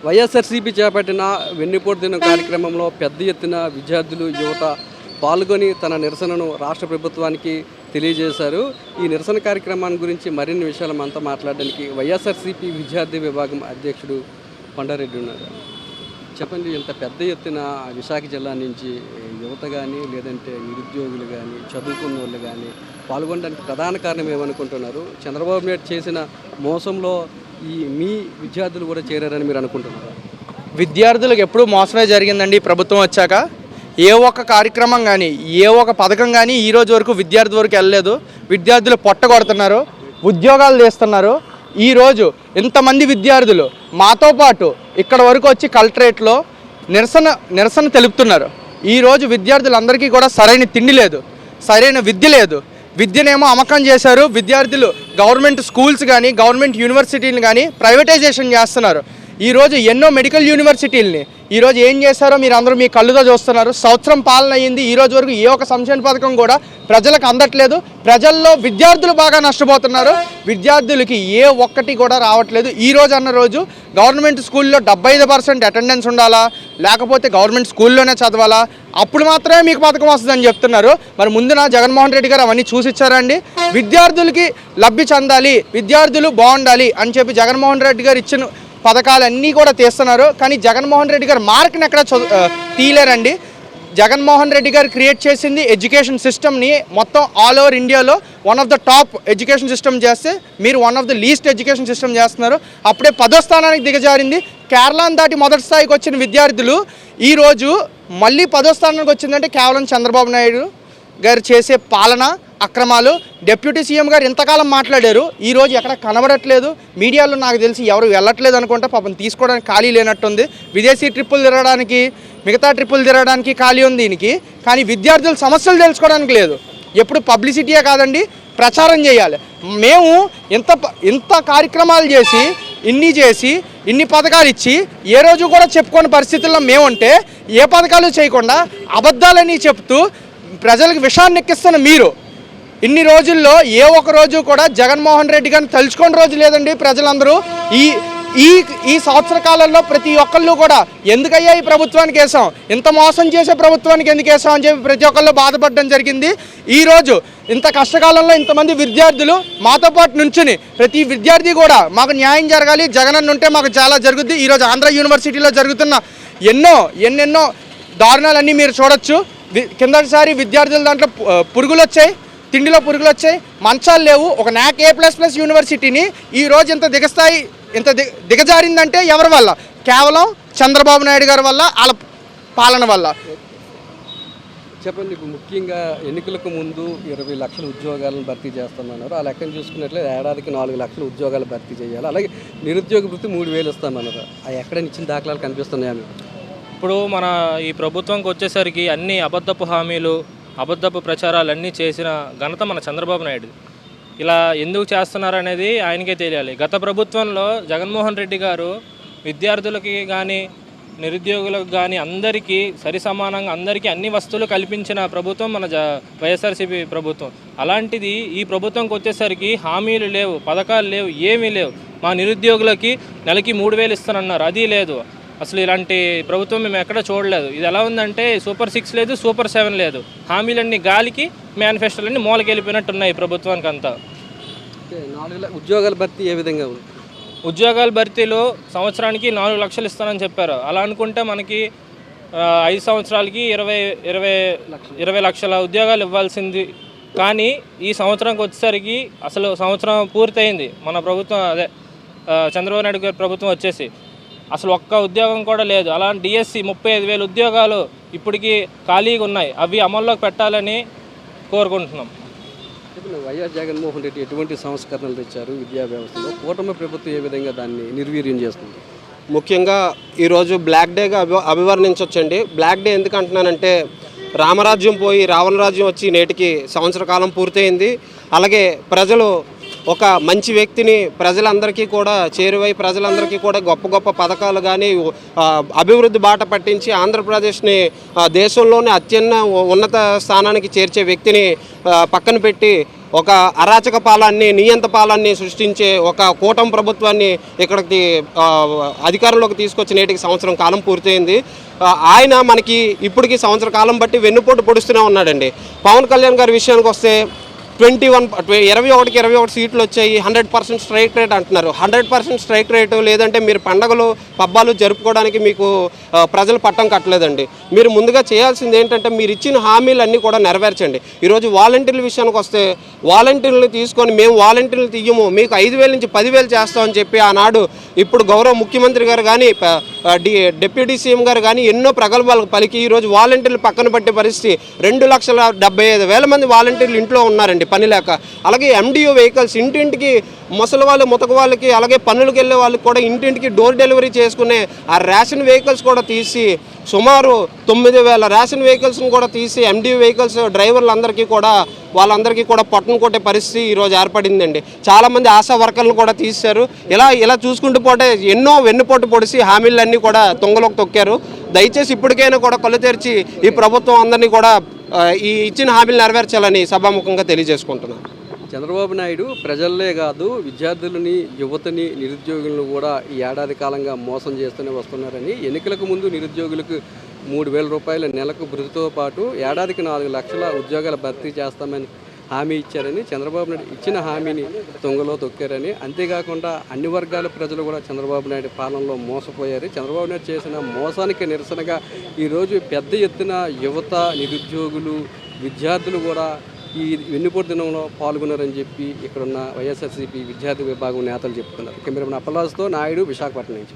వైఎస్ఆర్సీపీ చేపట్టిన వెన్నుపోటు దినం కార్యక్రమంలో పెద్ద ఎత్తున విద్యార్థులు యువత పాల్గొని తన నిరసనను రాష్ట్ర ప్రభుత్వానికి తెలియజేశారు. ఈ నిరసన కార్యక్రమాన్ని గురించి మరిన్ని విషయాలు మనతో మాట్లాడడానికి వైఎస్ఆర్సీపీ విద్యార్థి విభాగం అధ్యక్షుడు కొండారెడ్డి ఉన్నారు. చెప్పండి, ఇంత పెద్ద ఎత్తున విశాఖ జిల్లా నుంచి యువత కానీ లేదంటే నిరుద్యోగులు కానీ చదువుకున్న వాళ్ళు కానీ పాల్గొనడానికి ప్రధాన కారణం ఏమనుకుంటున్నారు? చంద్రబాబు నాయుడు చేసిన మోసంలో మీ విద్యార్థులు కూడా చేరారని మీరు అనుకుంటున్నారు? విద్యార్థులకు ఎప్పుడూ మోసమే జరిగిందండి. ప్రభుత్వం వచ్చాక ఏ ఒక్క కార్యక్రమం కానీ ఏ ఒక్క పథకం కానీ ఈరోజు వరకు విద్యార్థి వరకు వెళ్ళలేదు. విద్యార్థులు పొట్టగొడుతున్నారు, ఉద్యోగాలు తీస్తున్నారు. ఈరోజు ఇంతమంది విద్యార్థులు మాతో పాటు ఇక్కడ వరకు వచ్చి కలెక్టరేట్లో నిరసన తెలుపుతున్నారు. ఈరోజు విద్యార్థులందరికీ కూడా సరైన తిండి లేదు, సరైన విద్య లేదు. విద్యనేమో అమ్మకం చేశారు. విద్యార్థులు గవర్నమెంట్ స్కూల్స్ కానీ గవర్నమెంట్ యూనివర్సిటీలు కానీ ప్రైవేటైజేషన్ చేస్తున్నారు. ఈరోజు ఎన్నో మెడికల్ యూనివర్సిటీలని ఈరోజు ఏం చేశారో మీరు అందరూ మీ కళ్ళుతో చూస్తున్నారు. సంవత్సరం పాలన అయ్యింది, ఈరోజు వరకు ఏ ఒక సంక్షేమ పథకం కూడా ప్రజలకు అందట్లేదు. ప్రజల్లో విద్యార్థులు బాగా నష్టపోతున్నారు. విద్యార్థులకి ఏ ఒక్కటి కూడా రావట్లేదు. ఈరోజు అన్న రోజు గవర్నమెంట్ స్కూల్లో 75% అటెండెన్స్ ఉండాలా, లేకపోతే గవర్నమెంట్ స్కూల్లోనే చదవాలా, అప్పుడు మాత్రమే మీకు పథకం వస్తుందని చెప్తున్నారు. మరి ముందున జగన్మోహన్ రెడ్డి గారు అవన్నీ చూసిచ్చారండి. విద్యార్థులకి లబ్ధి చెందాలి, విద్యార్థులు బాగుండాలి అని చెప్పి జగన్మోహన్ రెడ్డి గారు ఇచ్చిన పథకాలన్నీ కూడా తీస్తున్నారు. కానీ జగన్మోహన్ రెడ్డి గారు మార్క్ని ఎక్కడ తీయలేరండి. జగన్మోహన్ రెడ్డి గారు క్రియేట్ చేసింది ఎడ్యుకేషన్ సిస్టమ్ని మొత్తం ఆల్ ఓవర్ ఇండియాలో one of the top education system చేస్తే మీరు one of the least education system చేస్తున్నారు. అప్పుడే 10వ స్థానానికి దిగజారింది. కేరళను దాటి మొదటి స్థాయికి వచ్చిన విద్యార్థులు ఈరోజు మళ్ళీ 10వ స్థానానికి వచ్చిందంటే కేవలం చంద్రబాబు నాయుడు గారు చేసే పాలన అక్రమాలు. డిప్యూటీ సీఎం గారు ఇంతకాలం మాట్లాడారు, ఈరోజు ఎక్కడ కనబడట్లేదు. మీడియాలో నాకు తెలిసి ఎవరు వెళ్ళట్లేదు అనుకుంటా. పాపం తీసుకోవడానికి ఖాళీ లేనట్టుంది. విదేశీ ట్రిప్పులు తిరగడానికి, మిగతా ట్రిప్పులు తిరగడానికి ఖాళీ ఉంది దీనికి. కానీ విద్యార్థుల సమస్యలు తెలుసుకోవడానికి లేదు. ఎప్పుడు పబ్లిసిటీయే కాదండి, ప్రచారం చేయాలి. మేము ఇంత కార్యక్రమాలు చేసి ఇన్ని పథకాలు ఇచ్చి ఏ రోజు కూడా చెప్పుకోని పరిస్థితుల్లో మేముంటే ఏ పథకాలు చేయకుండా అబద్ధాలని చెప్తూ ప్రజలకు విషాన్ని ఎక్కిస్తున్న మీరు ఇన్ని రోజుల్లో ఏ ఒక్క రోజు కూడా జగన్మోహన్ రెడ్డి గారిని తలుచుకున్న రోజు లేదండి. ప్రజలందరూ ఈ సంవత్సర కాలంలో ప్రతి ఒక్కళ్ళు కూడా ఎందుకయ్యా ఈ ప్రభుత్వానికి వేసాం, ఇంత మోసం చేసే ప్రభుత్వానికి ఎందుకు వేసాం అని చెప్పి ప్రతి ఒక్కళ్ళు బాధపడడం జరిగింది. ఈరోజు ఇంత కష్టకాలంలో ఇంతమంది విద్యార్థులు మాతో పాటు నుంచుని ప్రతి విద్యార్థి కూడా మాకు న్యాయం జరగాలి, జగనన్న ఉంటే మాకు చాలా జరుగుద్ది. ఈరోజు ఆంధ్ర యూనివర్సిటీలో జరుగుతున్న ఎన్నెన్నో దారుణాలన్నీ మీరు చూడొచ్చు. కిందటిసారి విద్యార్థుల దాంట్లో పురుగులు వచ్చాయి, తిండిలో పురుగులు వచ్చాయి, మంచాలు లేవు. ఒక NAC A++ యూనివర్సిటీని ఈరోజు ఇంత దిగజారిందంటే ఎవరి వల్ల? కేవలం చంద్రబాబు నాయుడు గారి వల్ల, వాళ్ళ పాలన వల్ల. చెప్పండి, ఇప్పుడు ముఖ్యంగా ఎన్నికలకు ముందు 20 లక్షల ఉద్యోగాలను భర్తీ చేస్తామన్నారు. ఆ లెక్కను చూసుకున్నట్లయితే ఏడాదికి 4 లక్షల ఉద్యోగాలు భర్తీ చేయాలి. అలాగే నిరుద్యోగ వృత్తి 3000 ఇస్తామన్నారు. అవి ఎక్కడైనా ఇచ్చిన దాఖలాలు కనిపిస్తున్నాయని? ఇప్పుడు మన ఈ ప్రభుత్వంకి వచ్చేసరికి అన్ని అబద్ధపు హామీలు, అబద్ధపు ప్రచారాలు అన్నీ చేసిన ఘనత మన చంద్రబాబు నాయుడు. ఇలా ఎందుకు చేస్తున్నారు అనేది ఆయనకే తెలియాలి. గత ప్రభుత్వంలో జగన్మోహన్ రెడ్డి గారు విద్యార్థులకి కానీ నిరుద్యోగులకు కానీ అందరికీ సరి సమానంగా అందరికీ అన్ని వస్తువులు కల్పించిన ప్రభుత్వం మన వైఎస్ఆర్సీపీ ప్రభుత్వం. అలాంటిది ఈ ప్రభుత్వంకి వచ్చేసరికి హామీలు లేవు, పథకాలు లేవు, ఏమీ లేవు. మా నిరుద్యోగులకి నెలకి 3000 ఇస్తానన్నారు, అది లేదు. అసలు ఇలాంటి ప్రభుత్వం మేము ఎక్కడ చూడలేదు. ఇది ఎలా ఉందంటే సూపర్ 6 లేదు, సూపర్ 7 లేదు. హామీలన్నీ గాలికి, మేనిఫెస్టోలన్నీ మూలకి వెళ్ళిపోయినట్టు ఉన్నాయి ఈ ప్రభుత్వానికి అంతా. ఉద్యోగాల భర్తీ ఏ విధంగా ఉంది? ఉద్యోగాల భర్తీలో సంవత్సరానికి 4 లక్షలు ఇస్తానని చెప్పారు. అలా అనుకుంటే మనకి 5 సంవత్సరాలకి 20 లక్షల ఉద్యోగాలు ఇవ్వాల్సింది. కానీ ఈ సంవత్సరానికి వచ్చేసరికి అసలు సంవత్సరం పూర్తయింది మన ప్రభుత్వం, అదే చంద్రబాబు నాయుడు గారి ప్రభుత్వం వచ్చేసి అసలు ఒక్క ఉద్యోగం కూడా లేదు. అలాంటి డిఎస్సి 35,000 ఉద్యోగాలు ఇప్పటికీ ఖాళీగా ఉన్నాయి. అవి అమల్లోకి పెట్టాలని కోరుకుంటున్నాం. వైఎస్ జగన్మోహన్ రెడ్డి ఎటువంటి సంస్కరణలు తెచ్చారు విద్యా వ్యవస్థలో? కూటమి ప్రభుత్వం ఏ విధంగా దాన్ని నిర్వీర్యం చేస్తుంది? ముఖ్యంగా ఈరోజు బ్లాక్ డేగా అభివర్ణించవచ్చండి. బ్లాక్ డే ఎందుకు అంటున్నానంటే రామరాజ్యం పోయి రావణ రాజ్యం వచ్చి నేటికి సంవత్సర కాలం పూర్తయింది. అలాగే ప్రజలు ఒక మంచి వ్యక్తిని ప్రజలందరికీ కూడా చేరువై ప్రజలందరికీ కూడా గొప్ప గొప్ప పథకాలు కానీ అభివృద్ధి బాట పట్టించి ఆంధ్రప్రదేశ్ని దేశంలోనే ఉన్నత స్థానానికి చేర్చే వ్యక్తిని పక్కన పెట్టి ఒక అరాచక పాలన్ని నియంత పాలన్ని సృష్టించే ఒక కూటమి ప్రభుత్వాన్ని ఇక్కడికి అధికారంలోకి తీసుకొచ్చి నేటికి సంవత్సరం కాలం పూర్తయింది. ఆయన మనకి ఇప్పటికి సంవత్సర కాలం బట్టి వెన్నుపోటు పొడుస్తూనే ఉన్నాడండి. పవన్ కళ్యాణ్ గారి విషయానికి వస్తే 21 సీట్లు వచ్చాయి, 100% స్ట్రైక్ రేట్ అంటున్నారు. 100% స్ట్రైక్ రేటు లేదంటే మీరు పండగలు పబ్బాలు జరుపుకోవడానికి మీకు ప్రజలు పట్టం కట్టలేదండి. మీరు ముందుగా చేయాల్సింది ఏంటంటే మీరు ఇచ్చిన హామీలన్నీ కూడా నెరవేర్చండి. ఈరోజు వాలంటీర్ల విషయానికి వస్తే వాలంటీర్లు తీసుకొని మేము వాలంటీర్లు తీయము, మీకు 5,000 నుంచి 10,000 చేస్తామని చెప్పి ఆనాడు ఇప్పుడు గౌరవ ముఖ్యమంత్రి గారు కానీ డిప్యూటీ సీఎం గారు కానీ ఎన్నో ప్రగల్భాలకు పలికి ఈరోజు వాలంటీర్లు పక్కన పట్టే పరిస్థితి. 2,75,000 మంది వాలంటీర్లు ఇంట్లో ఉన్నారండి పని లేక. అలాగే MDO వెహికల్స్ ఇంటింటికి ముసలి వాళ్ళు ముతక వాళ్ళకి అలాగే పన్నులకు వెళ్ళే వాళ్ళకి కూడా ఇంటింటికి డోర్ డెలివరీ చేసుకునే ఆ రేషన్ వెహికల్స్ కూడా తీసి సుమారు 9,000 రేషన్ వెహికల్స్ని కూడా తీసి MDO వెహికల్స్ డ్రైవర్లందరికీ కూడా వాళ్ళందరికీ కూడా పట్టును కొట్టే పరిస్థితి ఈరోజు ఏర్పడిందండి. చాలామంది ఆశా వర్కర్లను కూడా తీశారు. ఇలా చూసుకుంటూ పోతే ఎన్నో వెన్నుపోటు పొడిసి హామీలన్నీ కూడా తొంగలోకి తొక్కారు. దయచేసి ఇప్పటికైనా కూడా కళ్ళు తెరిచి ఈ ప్రభుత్వం అందరినీ కూడా ఈ ఇచ్చిన హామీలు నెరవేర్చాలని సభాముఖంగా తెలియజేసుకుంటున్నాను. చంద్రబాబు నాయుడు ప్రజలే కాదు విద్యార్థులని, యువతని, నిరుద్యోగులను కూడా ఈ ఏడాది కాలంగా మోసం చేస్తూనే వస్తున్నారని, ఎన్నికలకు ముందు నిరుద్యోగులకు 3,000 రూపాయల నెలకు భృతితో పాటు ఏడాదికి 4 లక్షల ఉద్యోగాల భర్తీ చేస్తామని హామీ ఇచ్చారని, చంద్రబాబు నాయుడు ఇచ్చిన హామీని తొంగలో తొక్కారని, అంతేకాకుండా అన్ని వర్గాల ప్రజలు కూడా చంద్రబాబు నాయుడు పాలనలో మోసపోయారు. చంద్రబాబు నాయుడు చేసిన మోసానికి నిరసనగా ఈరోజు పెద్ద ఎత్తున యువత, నిరుద్యోగులు, విద్యార్థులు కూడా ఈ వెన్నుపోటు దినంలో పాల్గొన్నారని చెప్పి ఇక్కడున్న వైఎస్ఆర్సీపీ విద్యార్థి విభాగం నేతలు చెప్తున్నారు. కెమెరామెన్ అప్పలాస్తో నాయుడు, విశాఖపట్నం నుంచి.